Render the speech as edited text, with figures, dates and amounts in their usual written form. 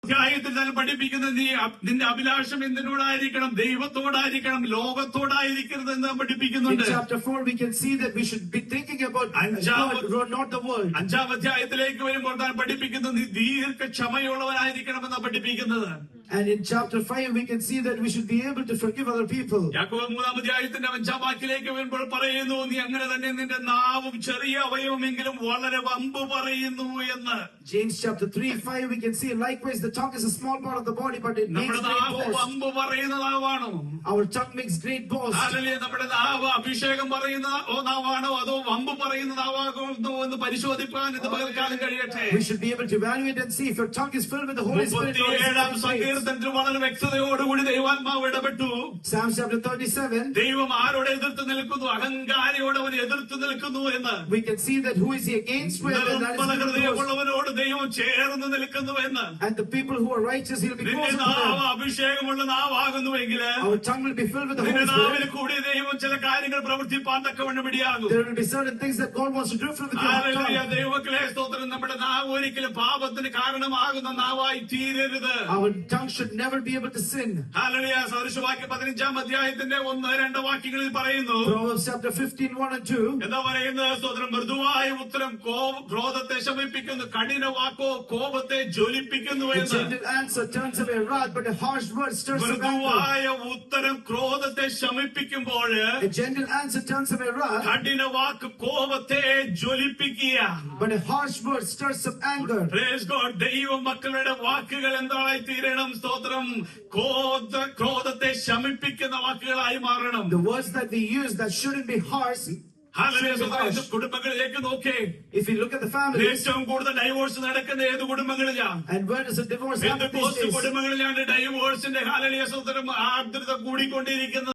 അധ്യായത്തിൽ തന്നെ പഠിപ്പിക്കുന്നത് നീ നിന്റെ അഭിലാഷം എന്തിനോടായിരിക്കണം? ദൈവത്തോടായിരിക്കണം, ലോകത്തോടായിരിക്കരുത് എന്ന് പഠിപ്പിക്കുന്നുണ്ട്. In chapter 4 we can see that we should be thinking about God, not the world. 5-ാം അധ്യായത്തിലേക്ക് വരുമ്പോൾ താൻ പഠിപ്പിക്കുന്നത് നീ ദീർഘക്ഷമയുള്ളവനായിരിക്കണമെന്നാണ് പഠിപ്പിക്കുന്നത്. And in chapter 5 we can see that we should be able to forgive other people. യാക്കോബ് 3-ാം അധ്യായത്തിന്റെ 5-ാം വാക്യത്തിലേക്ക് വരുമ്പോൾ പറയുന്നു, നീ അങ്ങനെ തന്നെ നിന്റെ നാവും ചെറിയ അവയവമെങ്കിലും വളരെ വമ്പ് പറയുന്നു എന്ന്. James chapter 3:5 we can see likewise the tongue is a small part of the body but it makes great boast. വമ്പ് പറയുന്ന നാവാണോ? Our tongue makes great boast. Hallelujah. നമ്മുടെ നാവ് അഭിഷേകം പറയുന്ന നാവാണോ അതോ വമ്പ് പറയുന്ന നാവാകുന്നു എന്ന് പരിശോധിക്കാൻ ഇത് പകൽക്കാലം കഴിയട്ടെ. We should be able to evaluate and see if your tongue is filled with the Holy Spirit. 37-ാം സങ്കീർത്തനത്തിൽ വളരെ വ്യക്തതയോടുകൂടി ദൈവാത്മാവ് ഇടപെട്ടു. Psalm chapter 37 ദൈവം ആരോട് എതിർത്ത് നിൽക്കുന്നു? അഹങ്കാരിയോട് അവൻ എതിർത്ത് നിൽക്കുന്നു എന്ന്. we can see that who is he against with, and that is ഹൃദയമുള്ളവനോട് ദൈവം ചേർന്ന് നിൽക്കുന്നു എന്ന്. and the people who are righteous he'll be close to them. അഭിഷേകമുള്ള നാവാകുന്നുവെങ്കിൽ our tongue will be filled with the Holy Spirit. കൂടി ദൈവം ചില കാര്യങ്ങൾ പ്രവർത്തിപ്പാൻ തക്കവണ്ണം ഇടയാകും. there will be certain things that God wants to do with your tongue. ദൈവമക്കളെ സ്തോത്രം. നമ്മുടെ നാവ് ഒരിക്കലും പാപത്തിന് കാരണമാകുന്ന നാവായി തീരരുത്. our tongue should never be able to sin. ഹല്ലേലൂയ. സദൃശവാക്യം 15-ാം അധ്യായത്തിന്റെ 1-2 വാക്യങ്ങളിൽ പറയുന്നു. Proverbs chapter 15:1 and 2 എന്താ പറയുന്നത്? സ്തോത്രം. മൃദുവായ ഉത്തരം ക്രോധത്തെ ശമിപ്പിക്കുന്നു, കഠിന വാക്കോ കോപത്തെ ജ്വലിപ്പിക്കുന്നു എന്ന്. a gentle answer turns away wrath but a harsh word stirs up anger. മൃദുവായ ഉത്തരം ക്രോധത്തെ ശമിപ്പിക്കുമ്പോൾ a gentle answer turns away wrath കഠിന വാക്ക് കോപത്തെ ജ്വലിപ്പിക്കുക. but a harsh word stirs up anger. Praise God. ദൈവ മക്കളുടെ വാക്കുകൾ എന്തായി തീരണം? സ്തോത്രം. ക്രോധത്തെ ശമിപ്പിക്കുന്ന വാക്കുകളായി മാറണം. the words that we use that shouldn't be harsh. കുടുംബങ്ങളിലേക്ക് നോക്കേ. if you look at the family ഏറ്റവും കൂടുതൽ ഡൈവോഴ്സ് നടക്കുന്ന ഏത് കുടുംബങ്ങളിലാണ്? and where does the divorce happen? കുടുംബങ്ങളിലാണ് ഡൈവോഴ്സിന്റെ ഹല്ലേലൂയ സ്തോത്രം ആർദ്രത കൂടിക്കൊണ്ടിരിക്കുന്നത്.